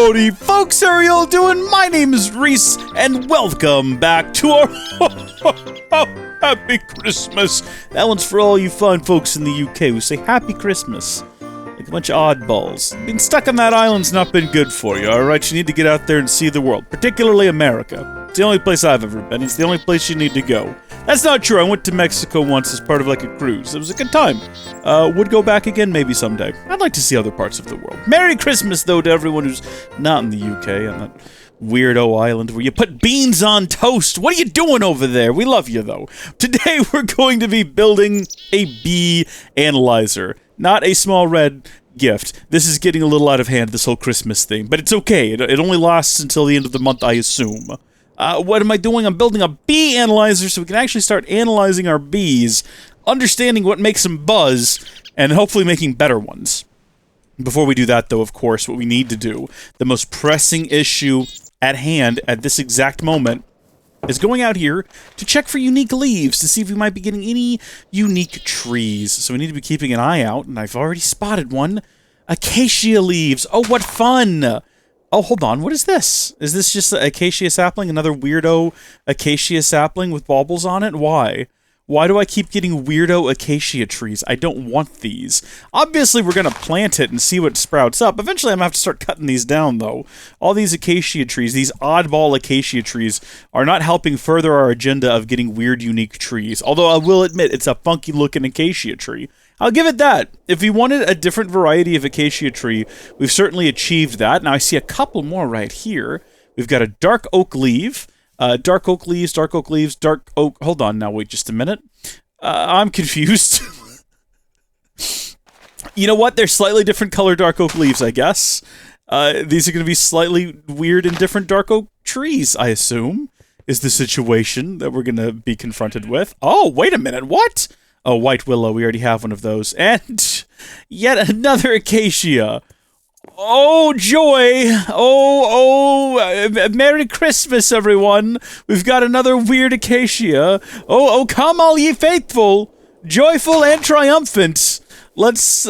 Howdy folks, how are y'all doing? My name is Rees, and welcome back to our Happy Christmas. That one's for all you fine folks in the UK who say Happy Christmas. Like a bunch of oddballs. Being stuck on that island's not been good for you, alright? You need to get out there and see the world, particularly America. It's the only place I've ever been. It's the only place you need to go. That's not true. I went to Mexico once as part of like a cruise. It was a good time. Would go back again maybe someday. I'd like to see other parts of the world. Merry Christmas, though, to everyone who's not in the UK on that weirdo island where you put beans on toast. What are you doing over there? We love you, though. Today, we're going to be building a bee analyzer. Not a small red gift. This is getting a little out of hand, this whole Christmas thing. But it's okay. It only lasts until the end of the month, I assume. What am I doing? I'm building a bee analyzer so we can actually start analyzing our bees, understanding what makes them buzz, and hopefully making better ones. Before we do that, though, of course, what we need to do, the most pressing issue at hand at this exact moment, is going out here to check for unique leaves to see if we might be getting any unique trees. So we need to be keeping an eye out, and I've already spotted one. Acacia leaves. Oh, what fun! Oh, hold on. What is this? Is this just an acacia sapling? Another weirdo acacia sapling with baubles on it? Why? Why do I keep getting weirdo acacia trees? I don't want these. Obviously, we're going to plant it and see what sprouts up. Eventually, I'm going to have to start cutting these down, though. All these acacia trees, these oddball acacia trees, are not helping further our agenda of getting weird, unique trees. Although, I will admit, it's a funky-looking acacia tree. I'll give it that. If we wanted a different variety of acacia tree, we've certainly achieved that. Now, I see a couple more right here. We've got a dark oak leaf. Dark oak leaves, dark oak leaves, dark oak... Hold on now, wait just a minute. I'm confused. You know what? They're slightly different color dark oak leaves, I guess. These are going to be slightly weird and different dark oak trees, I assume, is the situation that we're going to be confronted with. Oh, wait a minute, what? Oh, white willow, we already have one of those. And yet another acacia. Oh, joy! Merry Christmas, everyone! We've got another weird acacia. Oh, come all ye faithful, joyful and triumphant. Let's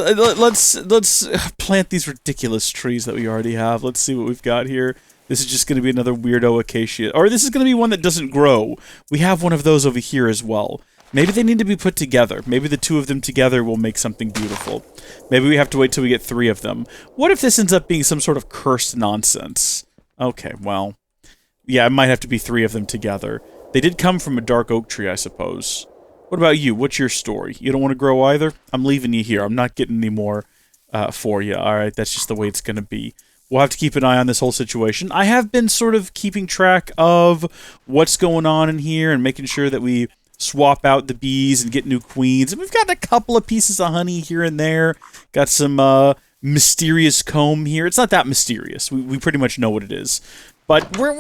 plant these ridiculous trees that we already have. Let's see what we've got here. This is just going to be another weirdo acacia. Or this is going to be one that doesn't grow. We have one of those over here as well. Maybe they need to be put together. Maybe the two of them together will make something beautiful. Maybe we have to wait till we get three of them. What if this ends up being some sort of cursed nonsense? Okay, well, yeah, it might have to be three of them together. They did come from a dark oak tree, I suppose. What about you? What's your story? You don't want to grow either? I'm leaving you here. I'm not getting any more for you. All right, that's just the way it's going to be. We'll have to keep an eye on this whole situation. I have been sort of keeping track of what's going on in here and making sure that we swap out the bees and get new queens. And we've got a couple of pieces of honey here and there. Got some mysterious comb here. It's not that mysterious. We pretty much know what it is. But we're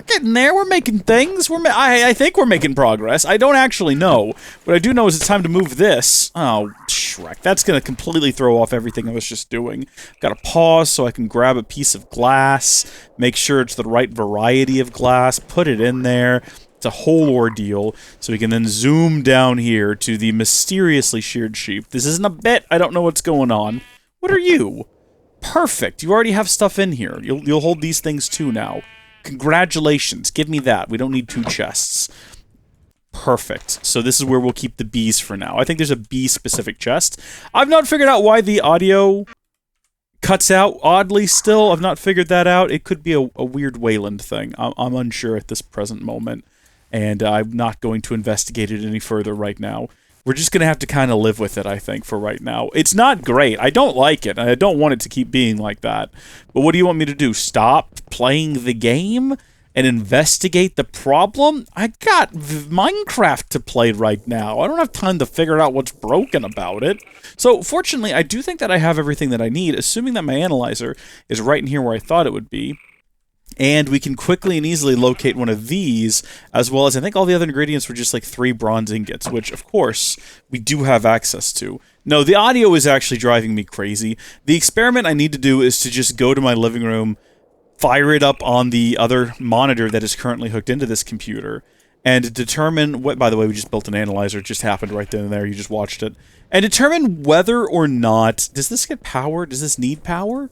getting there. We're making things. I think we're making progress. I don't actually know. What I do know is it's time to move this. Oh, Shrek. That's going to completely throw off everything I was just doing. Got to pause so I can grab a piece of glass, make sure it's the right variety of glass, put it in there. It's a whole ordeal, so we can then zoom down here to the mysteriously sheared sheep. This isn't a bit. I don't know what's going on. What are you? Perfect. You already have stuff in here. You'll hold these things too now. Congratulations. Give me that. We don't need two chests. Perfect. So this is where we'll keep the bees for now. I think there's a bee-specific chest. I've not figured out why the audio cuts out oddly still. I've not figured that out. It could be a weird Wayland thing. I'm unsure at this present moment. And I'm not going to investigate it any further right now. We're just going to have to kind of live with it, I think, for right now. It's not great. I don't like it. I don't want it to keep being like that. But what do you want me to do? Stop playing the game and investigate the problem? I got Minecraft to play right now. I don't have time to figure out what's broken about it. So, fortunately, I do think that I have everything that I need, assuming that my analyzer is right in here where I thought it would be. And we can quickly and easily locate one of these, as well as I think all the other ingredients were just like 3 bronze ingots, which, of course, we do have access to. No, the audio is actually driving me crazy. The experiment I need to do is to just go to my living room, fire it up on the other monitor that is currently hooked into this computer, and determine what, by the way, we just built an analyzer, it just happened right then and there, you just watched it, and determine whether or not, does this get power? Does this need power?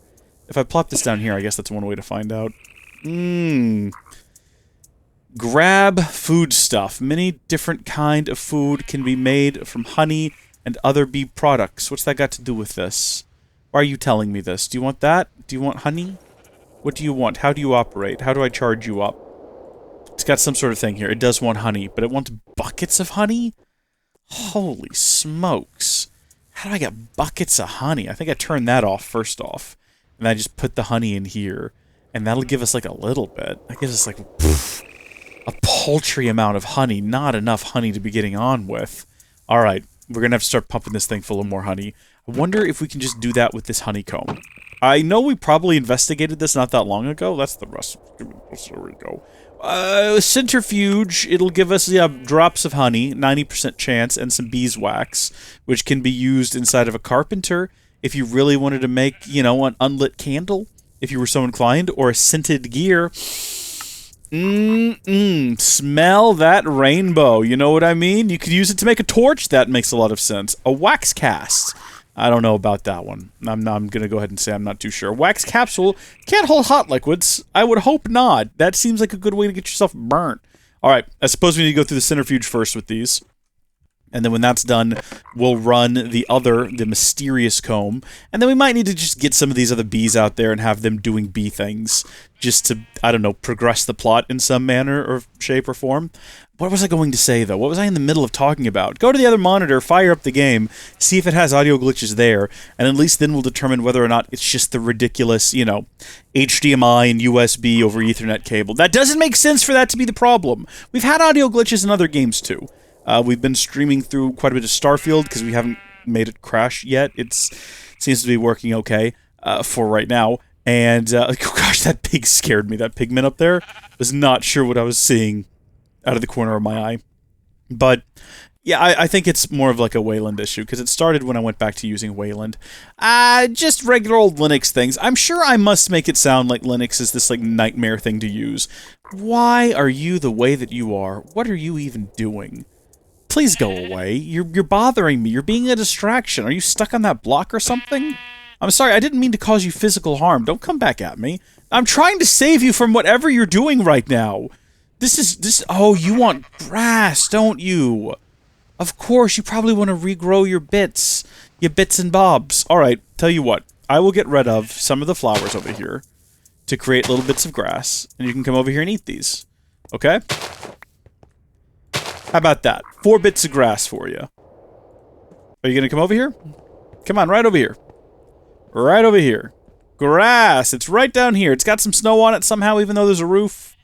If I plop this down here, I guess that's one way to find out. Grab food stuff. Many different kind of food can be made from honey and other bee products. What's that got to do with this? Why are you telling me this? Do you want that? Do you want honey? What do you want? How do you operate? How do I charge you up? It's got some sort of thing here. It does want honey, but it wants buckets of honey? Holy smokes. How do I get buckets of honey? I think I turned that off first off. And I just put the honey in here. And that'll give us like a little bit. That gives us like a paltry amount of honey. Not enough honey to be getting on with. Alright, we're going to have to start pumping this thing full of more honey. I wonder if we can just do that with this honeycomb. I know we probably investigated this not that long ago. That's the rest. There we go. Centrifuge, it'll give us drops of honey, 90% chance, and some beeswax, which can be used inside of a carpenter if you really wanted to make, you know, an unlit candle, if you were so inclined, or a scented gear. Smell that rainbow, you know what I mean? You could use it to make a torch, that makes a lot of sense. A wax cast. I don't know about that one. I'm going to go ahead and say I'm not too sure. Wax capsule can't hold hot liquids. I would hope not. That seems like a good way to get yourself burnt. All right, I suppose we need to go through the centrifuge first with these. And then when that's done, we'll run the mysterious comb. And then we might need to just get some of these other bees out there and have them doing bee things. Just to, I don't know, progress the plot in some manner or shape or form. What was I going to say, though? What was I in the middle of talking about? Go to the other monitor, fire up the game, see if it has audio glitches there, and at least then we'll determine whether or not it's just the ridiculous, you know, HDMI and USB over Ethernet cable. That doesn't make sense for that to be the problem. We've had audio glitches in other games, too. We've been streaming through quite a bit of Starfield because we haven't made it crash yet. It seems to be working okay for right now. And, gosh, that pig scared me. That pigman up there. Was not sure what I was seeing out of the corner of my eye. But, yeah, I think it's more of like a Wayland issue, because it started when I went back to using Wayland. Just regular old Linux things. I'm sure I must make it sound like Linux is this, like, nightmare thing to use. Why are you the way that you are? What are you even doing? Please go away. You're bothering me. You're being a distraction. Are you stuck on that block or something? I'm sorry, I didn't mean to cause you physical harm. Don't come back at me. I'm trying to save you from whatever you're doing right now. Oh, you want grass, don't you? Of course, you probably want to regrow your bits and bobs. Alright, tell you what. I will get rid of some of the flowers over here to create little bits of grass, and you can come over here and eat these. Okay? How about that? 4 bits of grass for you. Are you gonna come over here? Come on, right over here. Right over here. Grass! It's right down here. It's got some snow on it somehow, even though there's a roof.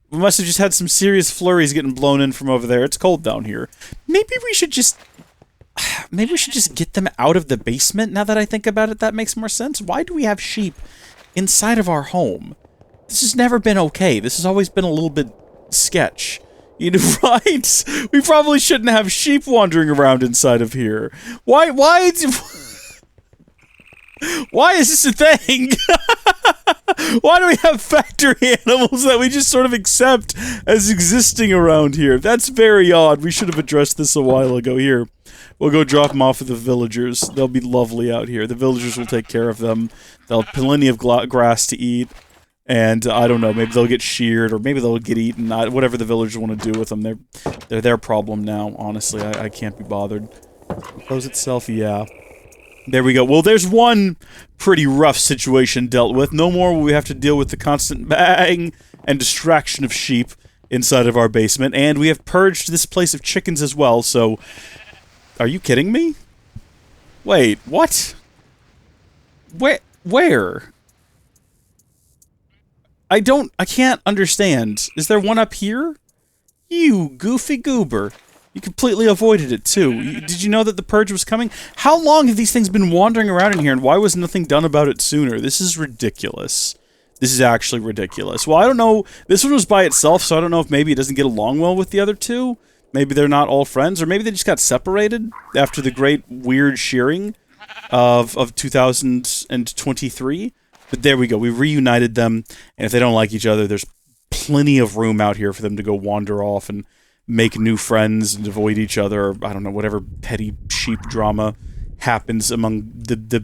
We must have just had some serious flurries getting blown in from over there. It's cold down here. Maybe we should just get them out of the basement, now that I think about it. That makes more sense. Why do we have sheep inside of our home? This has never been okay. This has always been a little bit sketch. You know, right? We probably shouldn't have sheep wandering around inside of here. Why is this a thing? Why do we have factory animals that we just sort of accept as existing around here? That's very odd. We should have addressed this a while ago. Here, we'll go drop them off with the villagers. They'll be lovely out here. The villagers will take care of them. They'll have plenty of grass to eat. And, I don't know, maybe they'll get sheared, or maybe they'll get eaten. Whatever the villagers want to do with them, they're their problem now, honestly. I can't be bothered. Close itself, yeah. There we go. Well, there's one pretty rough situation dealt with. No more will we have to deal with the constant bang and distraction of sheep inside of our basement. And we have purged this place of chickens as well, so... Are you kidding me? Wait, what? Where? I can't understand. Is there one up here? You goofy goober. You completely avoided it, too. Did you know that the purge was coming? How long have these things been wandering around in here, and why was nothing done about it sooner? This is ridiculous. This is actually ridiculous. Well, I don't know. This one was by itself, so I don't know if maybe it doesn't get along well with the other two. Maybe they're not all friends, or maybe they just got separated after the great weird shearing of 2023. But there we go. We reunited them, and if they don't like each other, there's plenty of room out here for them to go wander off and make new friends and avoid each other, or, I don't know, whatever petty sheep drama happens among the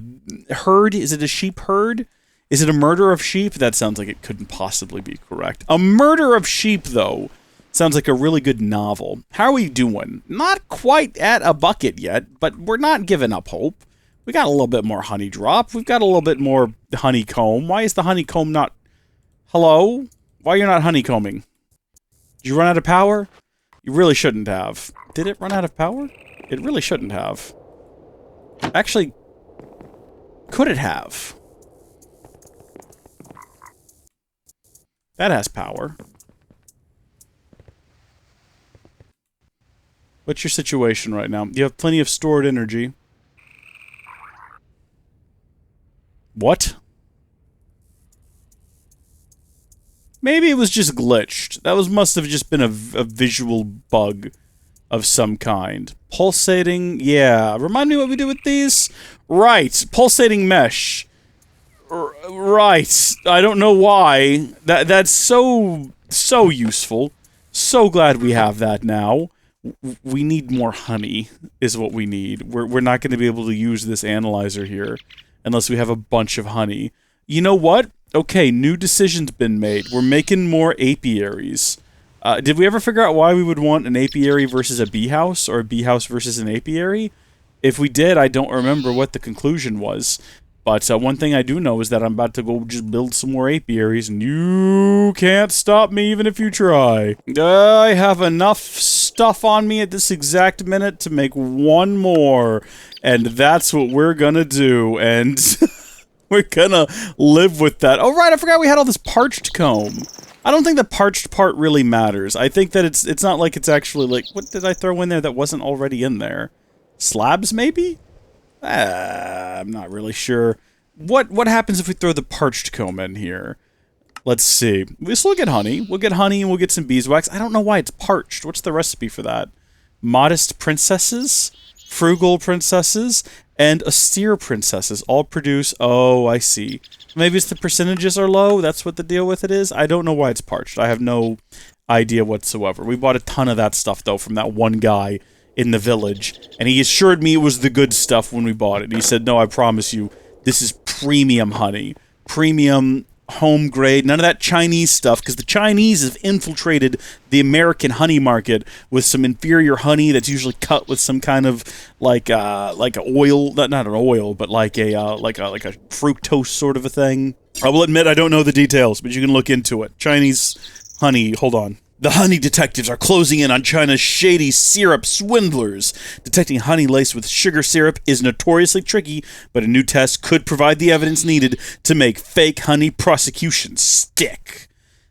herd. Is it a sheep herd Is it a murder of sheep? That sounds like it couldn't possibly be correct. A murder of sheep, though, sounds like a really good novel. How are we doing? Not quite at a bucket yet, but we're not giving up hope. We got a little bit more honey drop. We've got a little bit more honeycomb. Why is the honeycomb not... Hello? Why are you not honeycombing? Did you run out of power? You really shouldn't have. Did it run out of power? It really shouldn't have. Actually, could it have? That has power. What's your situation right now? You have plenty of stored energy. What? Maybe it was just glitched. That must have just been a visual bug of some kind. Pulsating, yeah. Remind me what we do with these? Right, pulsating mesh. Right. I don't know why. That's so useful. So glad we have that now. We need more honey, is what we need. We're not going to be able to use this analyzer here unless we have a bunch of honey. You know what? Okay, new decision's been made. We're making more apiaries. Did we ever figure out why we would want an apiary versus a bee house, or a bee house versus an apiary? If we did, I don't remember what the conclusion was. But one thing I do know is that I'm about to go just build some more apiaries, and you can't stop me even if you try. I have enough stuff on me at this exact minute to make one more, and that's what we're gonna do, and... We're gonna live with that. Oh, right, I forgot we had all this parched comb. I don't think the parched part really matters. I think that it's not like it's actually like... What did I throw in there that wasn't already in there? Slabs, maybe? I'm not really sure. What happens if we throw the parched comb in here? Let's see. We'll still get honey. We'll get honey and we'll get some beeswax. I don't know why it's parched. What's the recipe for that? Modest princesses? Frugal princesses? And austere princesses all produce... Oh, I see. Maybe it's the percentages are low? That's what the deal with it is? I don't know why it's parched. I have no idea whatsoever. We bought a ton of that stuff, though, from that one guy in the village. And he assured me it was the good stuff when we bought it. He said, no, I promise you, this is premium honey. Premium... home grade, none of that Chinese stuff, because the Chinese have infiltrated the American honey market with some inferior honey that's usually cut with some kind of like a oil, not an oil, but like a fructose sort of a thing. I will admit I don't know the details, but you can look into it. Chinese honey, hold on. The honey detectives are closing in on China's shady syrup swindlers. Detecting honey laced with sugar syrup is notoriously tricky, but a new test could provide the evidence needed to make fake honey prosecutions stick.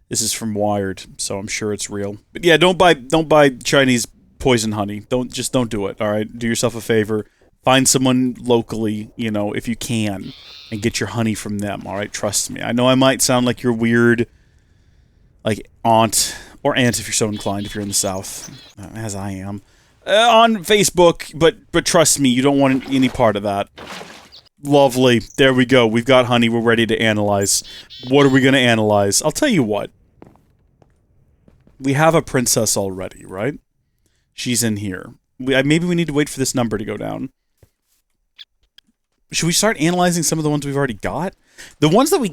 This is from Wired, so I'm sure it's real. But yeah, don't buy Chinese poison honey. Don't do it, all right? Do yourself a favor. Find someone locally, you know, if you can, and get your honey from them, all right? Trust me. I know I might sound like your weird, like, aunt... Or aunt if you're so inclined, if you're in the South, as I am, on Facebook, but trust me, you don't want any part of that. Lovely. There we go. We've got honey. We're ready to analyze. What are we going to analyze? I'll tell you what. We have a princess already, right? She's in here. Maybe we need to wait for this number to go down. Should we start analyzing some of the ones we've already got? The ones that we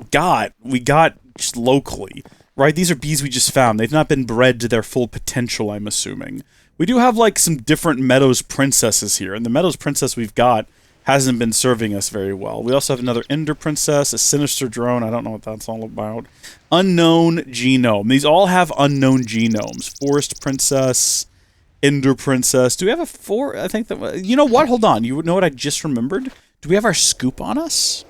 got just locally. Right, these are bees we just found. They've not been bred to their full potential, I'm assuming. We do have, like, some different Meadows Princesses here, and the Meadows Princess we've got hasn't been serving us very well. We also have another Ender Princess, a Sinister Drone, I don't know what that's all about. Unknown Genome. These all have unknown genomes. Forest Princess, Ender Princess. Do we have a I think that... You know what? Hold on. You know what I just remembered? Do we have our scoop on us?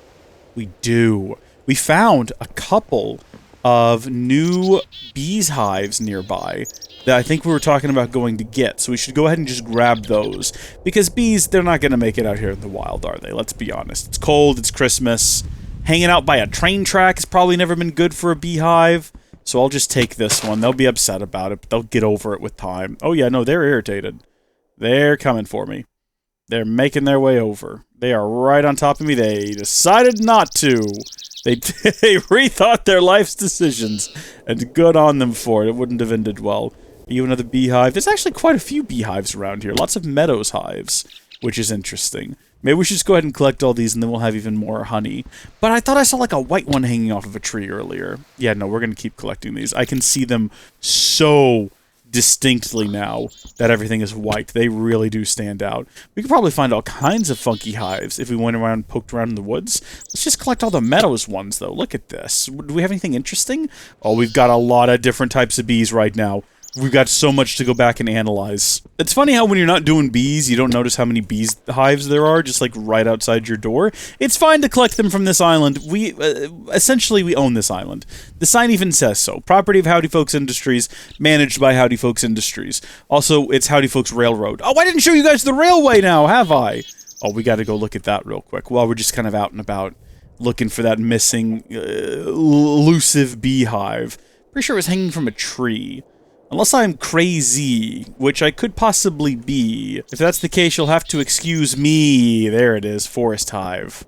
We do. We found a couple... of new bees hives nearby that I think we were talking about going to get. So we should go ahead and just grab those. Because bees, they're not going to make it out here in the wild, are they? Let's be honest. It's cold, it's Christmas. Hanging out by a train track has probably never been good for a beehive. So I'll just take this one. They'll be upset about it, but they'll get over it with time. Oh yeah, no, they're irritated. They're coming for me. They're making their way over. They are right on top of me. They decided not to. They rethought their life's decisions, and good on them for it. It wouldn't have ended well. Are you another beehive? There's actually quite a few beehives around here. Lots of Meadows hives, which is interesting. Maybe we should just go ahead and collect all these, and then we'll have even more honey. But I thought I saw like a white one hanging off of a tree earlier. Yeah, no, we're going to keep collecting these. I can see them so distinctly now that everything is white. They really do stand out. We could probably find all kinds of funky hives if we went around and poked around in the woods. Let's just collect all the meadows ones, though. Look at this. Do we have anything interesting? Oh, we've got a lot of different types of bees right now. We've got so much to go back and analyze. It's funny how when you're not doing bees, you don't notice how many bees hives there are, just like right outside your door. It's fine to collect them from this island. We, essentially, we own this island. The sign even says so. Property of Howdy Folks Industries, managed by Howdy Folks Industries. Also, it's Howdy Folks Railroad. Oh, I didn't show you guys the railway now, have I? Oh, we gotta go look at that real quick while we're just kind of out and about looking for that missing, elusive beehive. Pretty sure it was hanging from a tree. Unless I'm crazy, which I could possibly be. If that's the case, you'll have to excuse me. There it is, forest hive.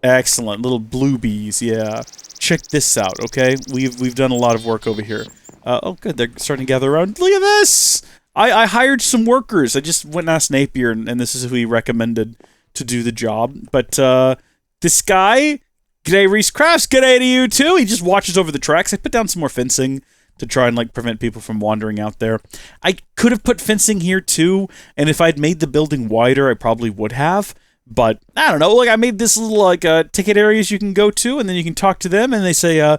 Excellent, little blue bees, yeah. Check this out, okay? We've done a lot of work over here. Oh, good, they're starting to gather around. Look at this! I hired some workers. I just went and asked Napier, and this is who he recommended to do the job. But, this guy, g'day Rees Crafts, g'day to you too. He just watches over the tracks. I put down some more fencing to try and, like, prevent people from wandering out there. I could have put fencing here, too, and if I'd made the building wider, I probably would have, but, I don't know, like, I made this little, like, ticket areas you can go to, and then you can talk to them, and they say,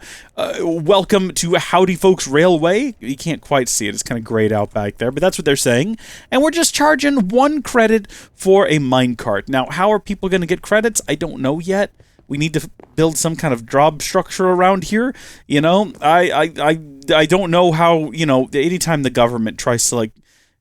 welcome to Howdy Folks Railway. You can't quite see it, it's kind of grayed out back there, but that's what they're saying, and we're just charging 1 credit for a minecart. Now, how are people going to get credits? I don't know yet. We need to build some kind of job structure around here, you know? I don't know how, you know, anytime the government tries to, like,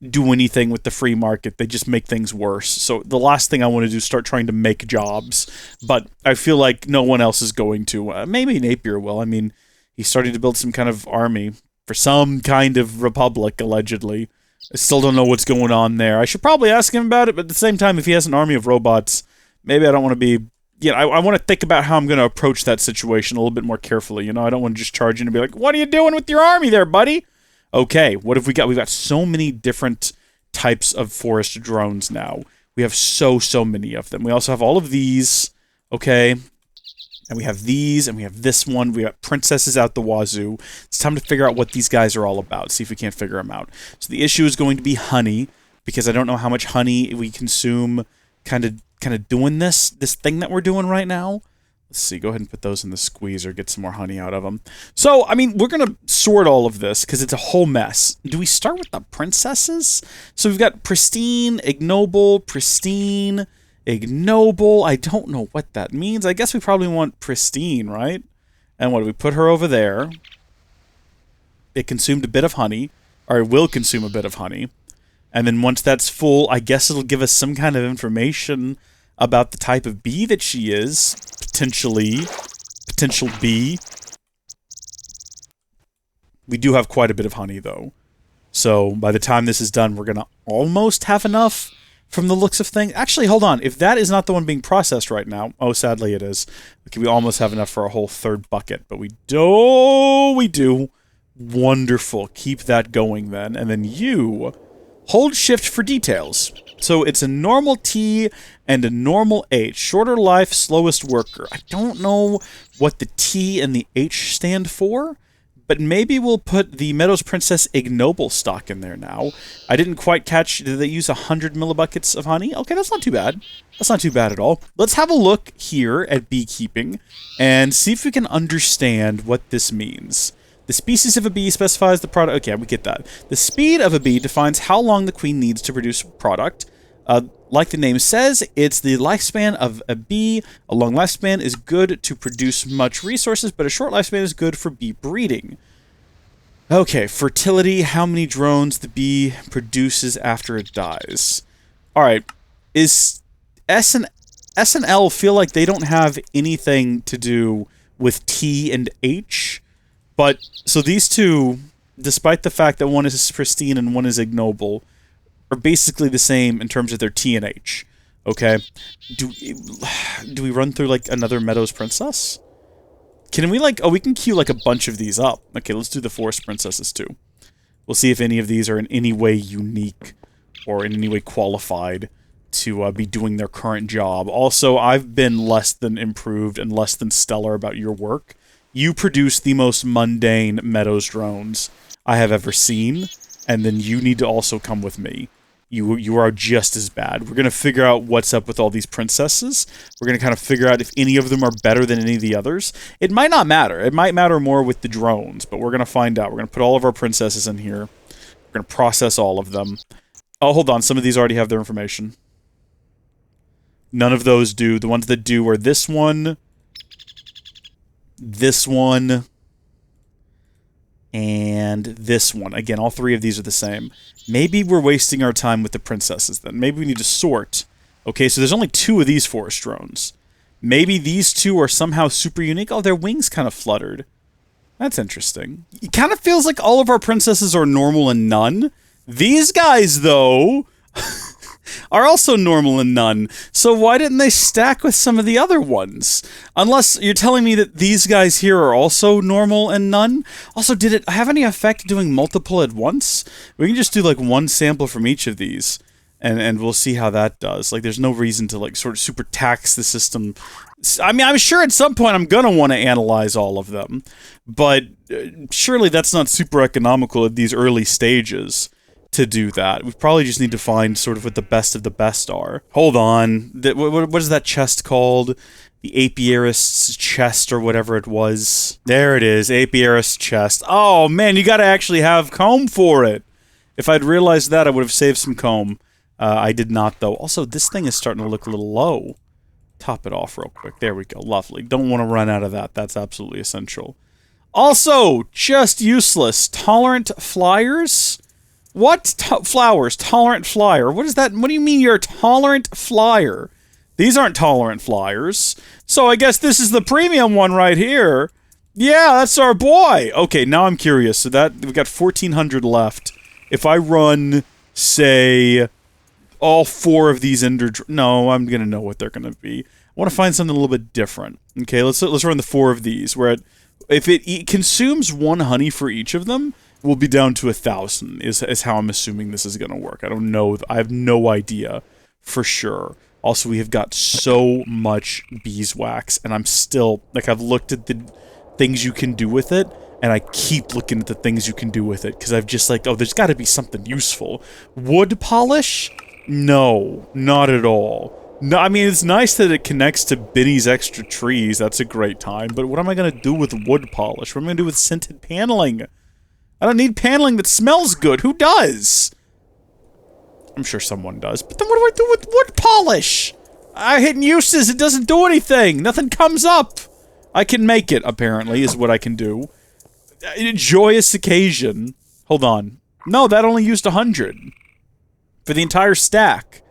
do anything with the free market, they just make things worse. So the last thing I want to do is start trying to make jobs. But I feel like no one else is going to. Maybe Napier will. I mean, he's starting to build some kind of army for some kind of republic, allegedly. I still don't know what's going on there. I should probably ask him about it, but at the same time, if he has an army of robots, maybe I don't want to be... Yeah, I want to think about how I'm going to approach that situation a little bit more carefully, you know? I don't want to just charge in and be like, what are you doing with your army there, buddy? Okay, what have we got? We've got so many different types of forest drones now. We have so many of them. We also have all of these, okay? And we have these, and we have this one. We got princesses out the wazoo. It's time to figure out what these guys are all about, see if we can't figure them out. So the issue is going to be honey, because I don't know how much honey we consume kind of doing this thing that we're doing right now. Let's see, go ahead and put those in the squeezer, get some more honey out of them. So, I mean, we're going to sort all of this because it's a whole mess. Do we start with the princesses? So we've got pristine, ignoble, pristine, ignoble. I don't know what that means. I guess we probably want pristine, right? And what do we put her over there? It consumed a bit of honey, or it will consume a bit of honey. And then once that's full, I guess it'll give us some kind of information about the type of bee that she is. Potential bee. We do have quite a bit of honey, though. So by the time this is done, we're going to almost have enough from the looks of things. Actually, hold on. If that is not the one being processed right now... Oh, sadly it is. Okay, we almost have enough for a whole 3rd bucket. But we do. Wonderful. Keep that going, then. And then you... Hold shift for details. So it's a normal T and a normal H. Shorter life, slowest worker. I don't know what the T and the H stand for, but maybe we'll put the Meadows Princess Ignoble stock in there now. I didn't quite catch, did they use 100 millibuckets of honey? Okay, that's not too bad. That's not too bad at all. Let's have a look here at beekeeping and see if we can understand what this means. The species of a bee specifies the product... Okay, we get that. The speed of a bee defines how long the queen needs to produce product. Like the name says, it's the lifespan of a bee. A long lifespan is good to produce much resources, but a short lifespan is good for bee breeding. Okay, fertility, how many drones the bee produces after it dies. Alright, is S and L feel like they don't have anything to do with T and H? But, so these two, despite the fact that one is pristine and one is ignoble, are basically the same in terms of their T and H. Okay? Do we run through, like, another Meadows Princess? Can we, like... Oh, we can queue, like, a bunch of these up. Okay, let's do the Forest Princesses, too. We'll see if any of these are in any way unique or in any way qualified to be doing their current job. Also, I've been less than improved and less than stellar about your work. You produce the most mundane Meadows drones I have ever seen, and then you need to also come with me. You are just as bad. We're going to figure out what's up with all these princesses. We're going to kind of figure out if any of them are better than any of the others. It might not matter. It might matter more with the drones, but we're going to find out. We're going to put all of our princesses in here. We're going to process all of them. Oh, hold on. Some of these already have their information. None of those do. The ones that do are this one, and this one. Again, all three of these are the same. Maybe we're wasting our time with the princesses then. Maybe we need to sort. Okay, so there's only 2 of these forest drones. Maybe these 2 are somehow super unique. Oh, their wings kind of fluttered. That's interesting. It kind of feels like all of our princesses are normal and none. These guys, though, are also normal and none. So why didn't they stack with some of the other ones? Unless you're telling me that these guys here are also normal and none? Also, did it have any effect doing multiple at once? We can just do like one sample from each of these, and we'll see how that does. Like, there's no reason to like sort of super tax the system. I mean, I'm sure at some point I'm gonna want to analyze all of them, but surely that's not super economical at these early stages to do that. We probably just need to find sort of what the best of the best are. Hold on. What is that chest called? The apiarist's chest or whatever it was. There it is. Apiarist's chest. Oh, man, you gotta actually have comb for it. If I'd realized that, I would have saved some comb. I did not, though. Also, this thing is starting to look a little low. Top it off real quick. There we go. Lovely. Don't want to run out of that. That's absolutely essential. Also, just useless. Tolerant flyers? What? Flowers. Tolerant flyer. What is that? What do you mean you're a tolerant flyer? These aren't tolerant flyers. So I guess this is the premium one right here. Yeah, that's our boy. Okay, now I'm curious. So that we've got 1,400 left. If I run, say, all 4 of these no, I'm gonna know what they're gonna be. I want to find something a little bit different. Okay, let's run the 4 of these. Where if it consumes 1 honey for each of them, we'll be down to 1,000, is how I'm assuming this is going to work. I don't know. I have no idea for sure. Also, we have got so much beeswax, and I'm still, like, I've looked at the things you can do with it, and I keep looking at the things you can do with it, because I've just like, oh, there's got to be something useful. Wood polish? No, not at all. No, I mean, it's nice that it connects to Benny's extra trees. That's a great time. But what am I going to do with wood polish? What am I going to do with scented paneling? I don't need paneling that smells good. Who does? I'm sure someone does. But then what do I do with wood polish? I hit uses. It doesn't do anything. Nothing comes up. I can make it, apparently, is what I can do. A joyous occasion. Hold on. No, that only used 100. For the entire stack.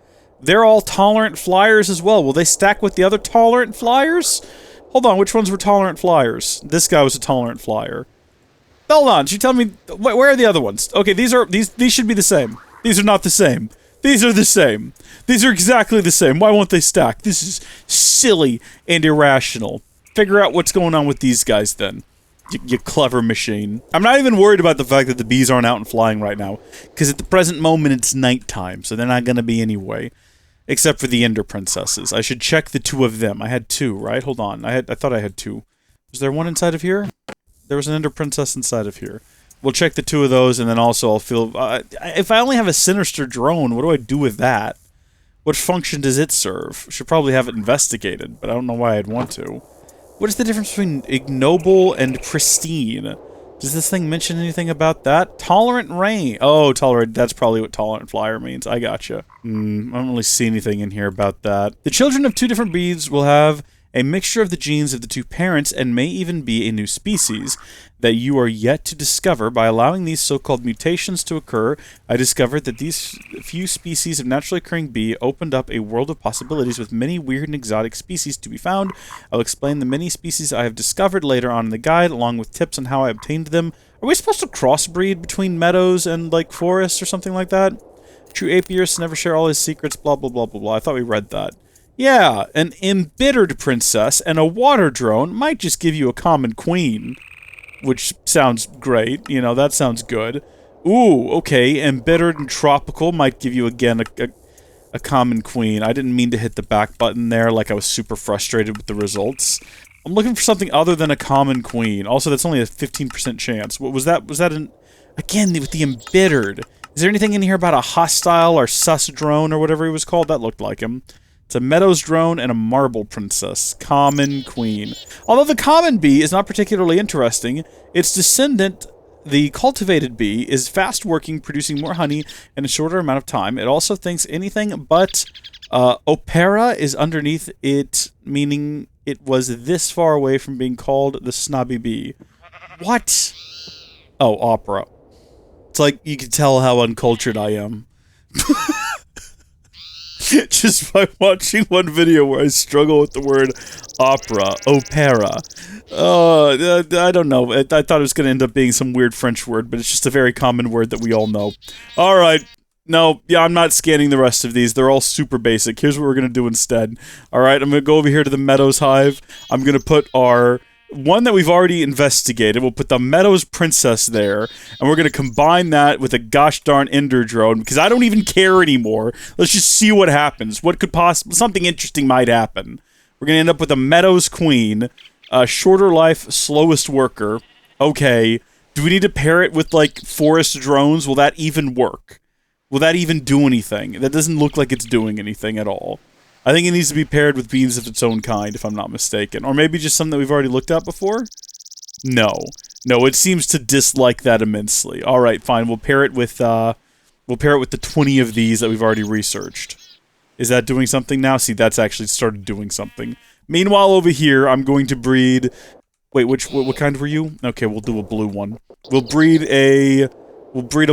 They're all tolerant flyers as well. Will they stack with the other tolerant flyers? Hold on, which ones were tolerant flyers? This guy was a tolerant flyer. Hold on, you tell me, where are the other ones? Okay, these should be the same. These are not the same. These are the same. These are exactly the same. Why won't they stack? This is silly and irrational. Figure out what's going on with these guys then. You clever machine. I'm not even worried about the fact that the bees aren't out and flying right now, because at the present moment it's nighttime, so they're not going to be anyway. Except for the Ender Princesses. I should check the 2 of them. I had 2, right? Hold on. I thought I had 2. Was there one inside of here? There was an Ender Princess inside of here. We'll check the 2 of those, and then also I'll feel... if I only have a sinister drone, what do I do with that? What function does it serve? Should probably have it investigated, but I don't know why I'd want to. What is the difference between ignoble and pristine? Does this thing mention anything about that? Tolerant rain. Oh, tolerant. That's probably what tolerant flyer means. I gotcha. I don't really see anything in here about that. The children of 2 different breeds will have a mixture of the genes of the 2 parents and may even be a new species that you are yet to discover. By allowing these so-called mutations to occur, I discovered that these few species of naturally occurring bee opened up a world of possibilities with many weird and exotic species to be found. I'll explain the many species I have discovered later on in the guide, along with tips on how I obtained them. Are we supposed to crossbreed between meadows and, like, forests or something like that? True apiarist never share all his secrets, blah, blah, blah, blah, blah. I thought we read that. Yeah, an embittered princess and a water drone might just give you a common queen. Which sounds great, you know, that sounds good. Ooh, okay, embittered and tropical might give you, again, a common queen. I didn't mean to hit the back button there like I was super frustrated with the results. I'm looking for something other than a common queen. Also, that's only a 15% chance. What was that? Was that an... Again, with the embittered. Is there anything in here about a hostile or sus drone or whatever he was called? That looked like him. It's a Meadows drone and a Marble Princess. Common Queen. Although the common bee is not particularly interesting, its descendant, the cultivated bee, is fast-working, producing more honey in a shorter amount of time. It also thinks anything but opera is underneath it, meaning it was this far away from being called the snobby bee. What? Oh, opera. It's like you can tell how uncultured I am. Just by watching one video where I struggle with the word opera, opera. I don't know. I thought it was going to end up being some weird French word, but it's just a very common word that we all know. Alright. No, yeah, I'm not scanning the rest of these. They're all super basic. Here's what we're going to do instead. Alright, I'm going to go over here to the Meadows Hive. I'm going to put our... one that we've already investigated. We'll put the Meadows Princess there, and we're going to combine that with a gosh darn Ender drone, because I don't even care anymore. Let's just see what happens. What could possibly... something interesting might happen. We're going to end up with a Meadows Queen, a shorter life, slowest worker. Okay. Do we need to pair it with, like, forest drones? Will that even work? Will that even do anything? That doesn't look like it's doing anything at all. I think it needs to be paired with beans of its own kind, if I'm not mistaken. Or maybe just something that we've already looked at before? No. No, it seems to dislike that immensely. Alright, fine. We'll pair it with the 20 of these that we've already researched. Is that doing something now? See, that's actually started doing something. Meanwhile, over here, I'm going to breed... Wait, what kind were you? Okay, we'll do a blue one. We'll breed a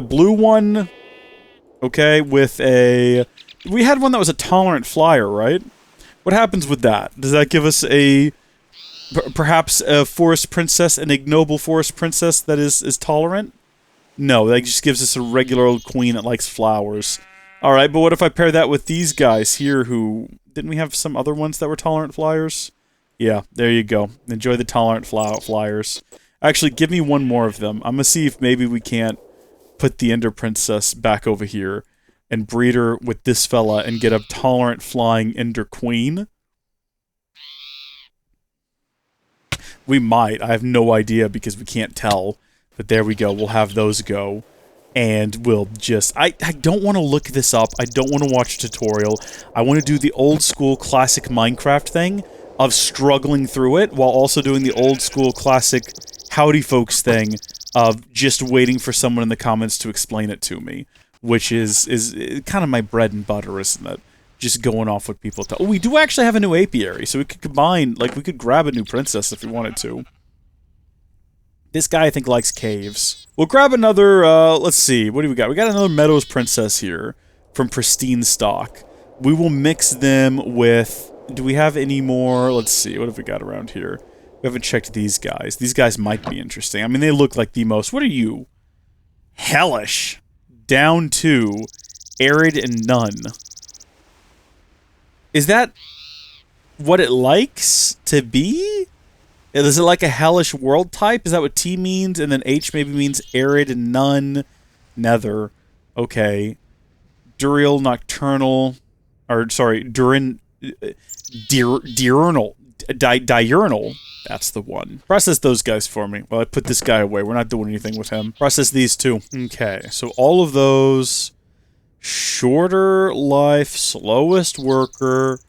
blue one... Okay, with a... We had one that was a tolerant flyer, right? What happens with that? Does that give us a... perhaps a forest princess, an ignoble forest princess that is tolerant? No, that just gives us a regular old queen that likes flowers. Alright, but what if I pair that with these guys here who... Didn't we have some other ones that were tolerant flyers? Yeah, there you go. Enjoy the tolerant flyers. Actually, give me one more of them. I'm gonna see if maybe we can't put the Ender Princess back over here and breed her with this fella and get a tolerant flying Ender Queen. We might. I have no idea because we can't tell. But there we go. We'll have those go. And we'll just... I don't want to look this up. I don't want to watch a tutorial. I want to do the old school classic Minecraft thing of struggling through it while also doing the old school classic Howdy Folks thing of just waiting for someone in the comments to explain it to me. Which is kind of my bread and butter, isn't it? Just going off what people tell. Oh, we do actually have a new apiary, so we could combine, like, we could grab a new princess if we wanted to. This guy, I think, likes caves. We'll grab another, let's see, what do we got? We got another Meadows Princess here from pristine stock. We will mix them with, do we have any more? Let's see, what have we got around here? We haven't checked these guys. These guys might be interesting. I mean, they look like the most, what are you? Hellish. Down to arid and none. Is that what it likes to be? Is it like a hellish world type? Is that what T means? And then H maybe means arid and none. Nether. Okay. Durial, nocturnal. Or, sorry, diurnal. Diurnal. That's the one. Process those guys for me. Well, I put this guy away. We're not doing anything with him. Process these two. Okay, so all of those... Shorter life, slowest worker...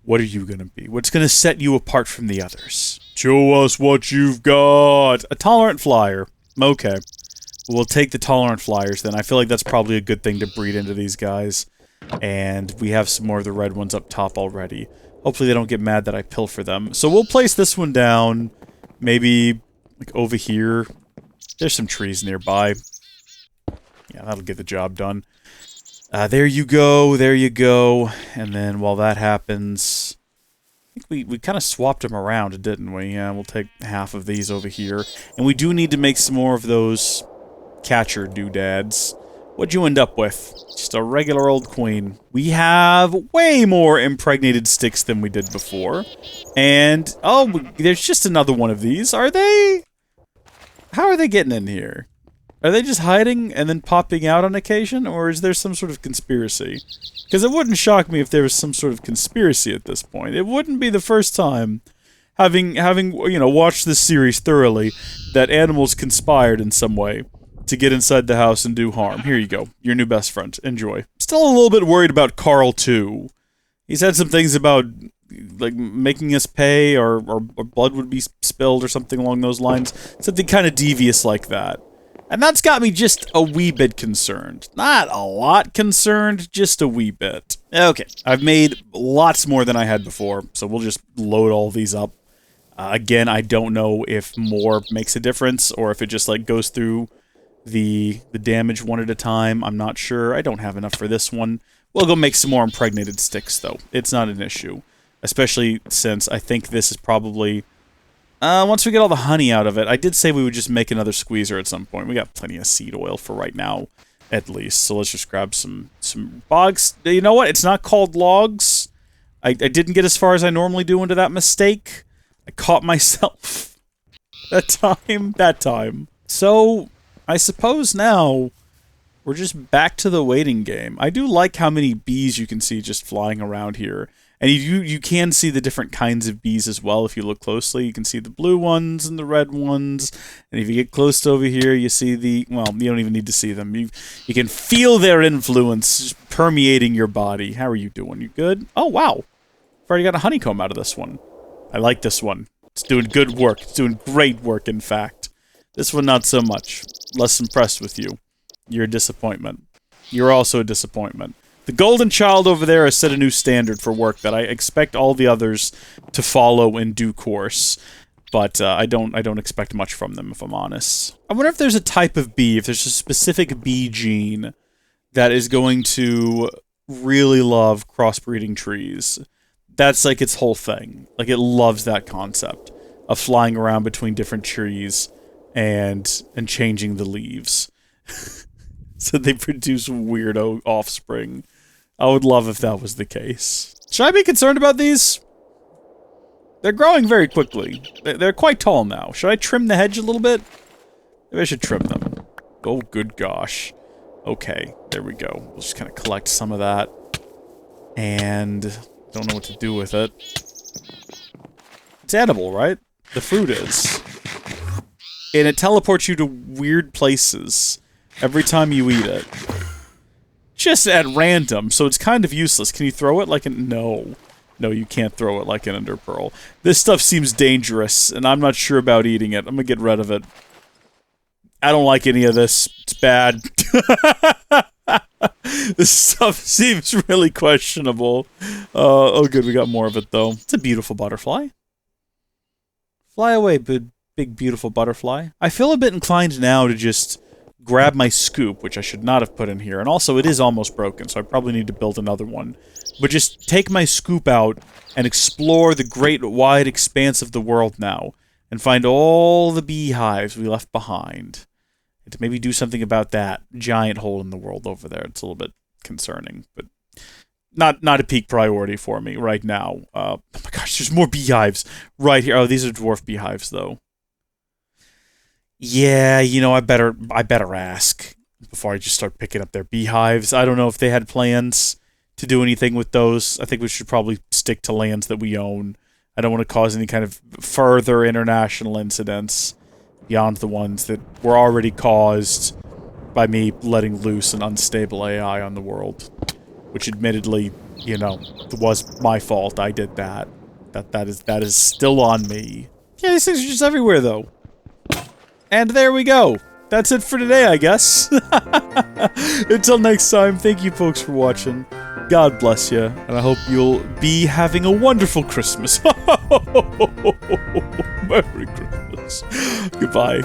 What are you gonna be? What's gonna set you apart from the others? Show us what you've got! A tolerant flyer. Okay. We'll take the tolerant flyers then. I feel like that's probably a good thing to breed into these guys. And we have some more of the red ones up top already. Hopefully they don't get mad that I pilfer them. So we'll place this one down, maybe, like, over here. There's some trees nearby. Yeah, that'll get the job done. There you go, there you go. And then while that happens... I think we kind of swapped them around, didn't we? Yeah, we'll take half of these over here. And we do need to make some more of those catcher doodads. What'd you end up with? Just a regular old queen. We have way more impregnated sticks than we did before. And, oh, there's just another one of these. Are they? How are they getting in here? Are they just hiding and then popping out on occasion, or is there some sort of conspiracy? Because it wouldn't shock me if there was some sort of conspiracy at this point. It wouldn't be the first time, having you know, watched this series thoroughly, that animals conspired in some way to get inside the house and do harm. Here you go, your new best friend. Enjoy. Still a little bit worried about Carl too. He said some things about like making us pay, or blood would be spilled, or something along those lines. Something kind of devious like that. And that's got me just a wee bit concerned. Not a lot concerned, just a wee bit. Okay, I've made lots more than I had before, so we'll just load all these up. Again, I don't know if more makes a difference, or if it just like goes through the damage one at a time. I'm not sure. I don't have enough for this one. We'll go make some more impregnated sticks, though. It's not an issue. Especially since I think this is probably... once we get all the honey out of it, I did say we would just make another squeezer at some point. We got plenty of seed oil for right now, at least. So let's just grab some bogs. You know what? It's not called logs. I didn't get as far as I normally do into that mistake. I caught myself. That time. So, I suppose now we're just back to the waiting game. I do like how many bees you can see just flying around here. And you can see the different kinds of bees as well if you look closely. You can see the blue ones and the red ones. And if you get close to over here, you see the... Well, you don't even need to see them. You can feel their influence just permeating your body. How are you doing? You good? Oh, wow. I've already got a honeycomb out of this one. I like this one. It's doing good work. It's doing great work, in fact. This one, not so much. Less impressed with you. You're a disappointment. You're also a disappointment. The golden child over there has set a new standard for work that I expect all the others to follow in due course, but I don't expect much from them, if I'm honest. I wonder if there's a type of bee, if there's a specific bee gene that is going to really love crossbreeding trees. That's like its whole thing. Like, it loves that concept of flying around between different trees and changing the leaves. So they produce weirdo offspring. I would love if that was the case. Should I be concerned about these? They're growing very quickly. They're quite tall now. Should I trim the hedge a little bit? Maybe I should trim them. Oh, good gosh. Okay, there we go. We'll just kind of collect some of that. And don't know what to do with it. It's edible, right? The fruit is. And it teleports you to weird places every time you eat it. Just at random, so it's kind of useless. Can you throw it like an... No. No, you can't throw it like an ender pearl. This stuff seems dangerous, and I'm not sure about eating it. I'm gonna get rid of it. I don't like any of this. It's bad. This stuff seems really questionable. Oh good, we got more of it, though. It's a beautiful butterfly. Fly away, big beautiful butterfly. I feel a bit inclined now to just grab my scoop, which I should not have put in here. And also, it is almost broken, so I probably need to build another one. But just take my scoop out and explore the great wide expanse of the world now. And find all the beehives we left behind. And to maybe do something about that giant hole in the world over there. It's a little bit concerning, but not a peak priority for me right now. Oh my gosh, there's more beehives right here. Oh, these are dwarf beehives, though. Yeah, you know, I better ask before I just start picking up their beehives. I don't know if they had plans to do anything with those. I think we should probably stick to lands that we own. I don't want to cause any kind of further international incidents beyond the ones that were already caused by me letting loose an unstable AI on the world. Which admittedly, you know, was my fault. I did that. That is still on me. Yeah, these things are just everywhere, though. And there we go. That's it for today, I guess. Until next time, thank you folks for watching. God bless you, and I hope you'll be having a wonderful Christmas. Merry Christmas. Goodbye.